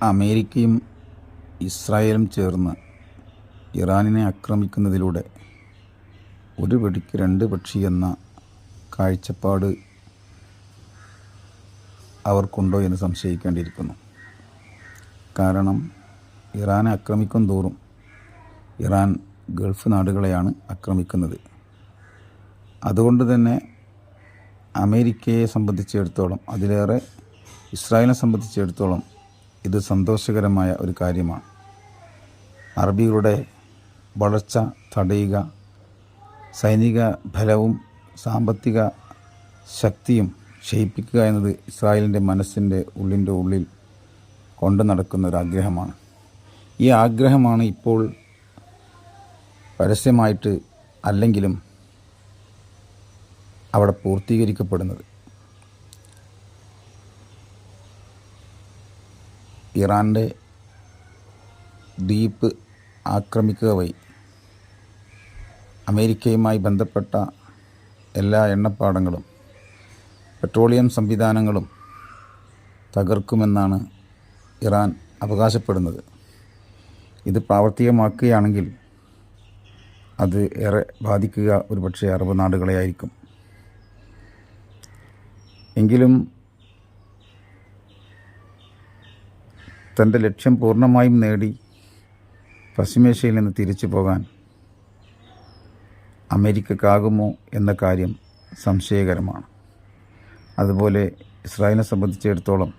അമേരിക്കയും ഇസ്രായേലും ചേർന്ന് ഇറാനിനെ ആക്രമിക്കുന്നതിലൂടെ ഒരു വെടിക്ക് രണ്ട് പക്ഷി എന്ന കാഴ്ചപ്പാട് അവർക്കുണ്ടോ എന്ന് സംശയിക്കേണ്ടിയിരിക്കുന്നു. കാരണം ഇറാനെ ആക്രമിക്കും തോറും ഇറാൻ ഗൾഫ് നാടുകളെയാണ് ആക്രമിക്കുന്നത്. അതുകൊണ്ട് തന്നെ അമേരിക്കയെ സംബന്ധിച്ചിടത്തോളം, അതിലേറെ ഇസ്രായേലിനെ സംബന്ധിച്ചിടത്തോളം ഇത് സന്തോഷകരമായ ഒരു കാര്യമാണ്. അറബികളുടെ വളർച്ച തടയുക, സൈനിക ബലവും സാമ്പത്തിക ശക്തിയും ക്ഷയിപ്പിക്കുക എന്നത് ഇസ്രായേലിൻ്റെ മനസ്സിൻ്റെ ഉള്ളിൽ കൊണ്ടു നടക്കുന്ന ഒരു ആഗ്രഹമാണ്. ഈ ആഗ്രഹമാണ് ഇപ്പോൾ പരസ്യമായിട്ട് അല്ലെങ്കിലും അവിടെ പൂർത്തീകരിക്കപ്പെടുന്നത്. ഇറാൻ്റെ ദ്വീപ് ആക്രമിക്കുക വഴി അമേരിക്കയുമായി ബന്ധപ്പെട്ട എല്ലാ എണ്ണപ്പാടങ്ങളും പെട്രോളിയം സംവിധാനങ്ങളും തകർക്കുമെന്നാണ് ഇറാൻ അവകാശപ്പെടുന്നത്. ഇത് പ്രാവർത്തികമാക്കുകയാണെങ്കിൽ അത് ഏറെ ബാധിക്കുക ഒരുപക്ഷെ അറബ് നാടുകളെയായിരിക്കും. എങ്കിലും തൻ്റെ ലക്ഷ്യം പൂർണ്ണമായും നേടി പശ്ചിമേഷ്യയിൽ നിന്ന് തിരിച്ചു പോകാൻ അമേരിക്കക്കാകുമോ എന്ന കാര്യം സംശയകരമാണ്. അതുപോലെ ഇസ്രായേലിനെ സംബന്ധിച്ചിടത്തോളം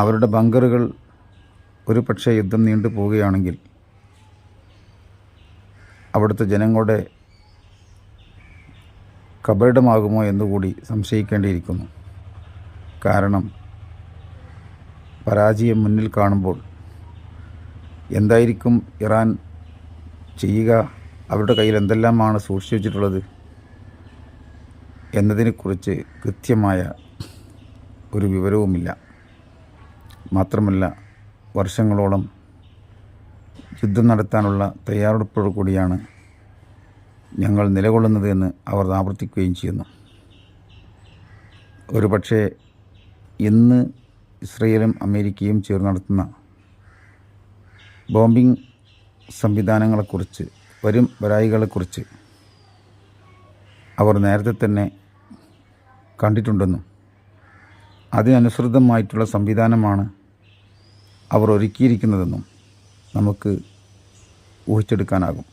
അവരുടെ ബങ്കറുകൾ ഒരു പക്ഷേ യുദ്ധം നീണ്ടു പോവുകയാണെങ്കിൽ അവിടുത്തെ ജനങ്ങളുടെ കബറിടമാകുമോ എന്നുകൂടി സംശയിക്കേണ്ടിയിരിക്കുന്നു. കാരണം പരാജയം മുന്നിൽ കാണുമ്പോൾ എന്തായിരിക്കും ഇറാൻ ചെയ്യുക, അവരുടെ കയ്യിൽ എന്തെല്ലാമാണ് സൂക്ഷിച്ചു വച്ചിട്ടുള്ളത് എന്നതിനെക്കുറിച്ച് കൃത്യമായ ഒരു വിവരവുമില്ല. മാത്രമല്ല, വർഷങ്ങളോളം യുദ്ധം നടത്താനുള്ള തയ്യാറെടുപ്പോടു കൂടിയാണ് ഞങ്ങൾ നിലകൊള്ളുന്നത് എന്ന് അവർ ആവർത്തിക്കുകയും ചെയ്യുന്നു. ഒരു പക്ഷേ ഇന്ന് ഇസ്രയേലും അമേരിക്കയും ചേർന്ന് നടത്തുന്ന ബോംബിംഗ് സംവിധാനങ്ങളെക്കുറിച്ച്, വരായികളെക്കുറിച്ച് അവർ നേരത്തെ തന്നെ കണ്ടിട്ടുണ്ടെന്നും അതിനനുസൃതമായിട്ടുള്ള സംവിധാനമാണ് അവർ ഒരുക്കിയിരിക്കുന്നതെന്നും നമുക്ക് ഊഹിച്ചെടുക്കാനാകും.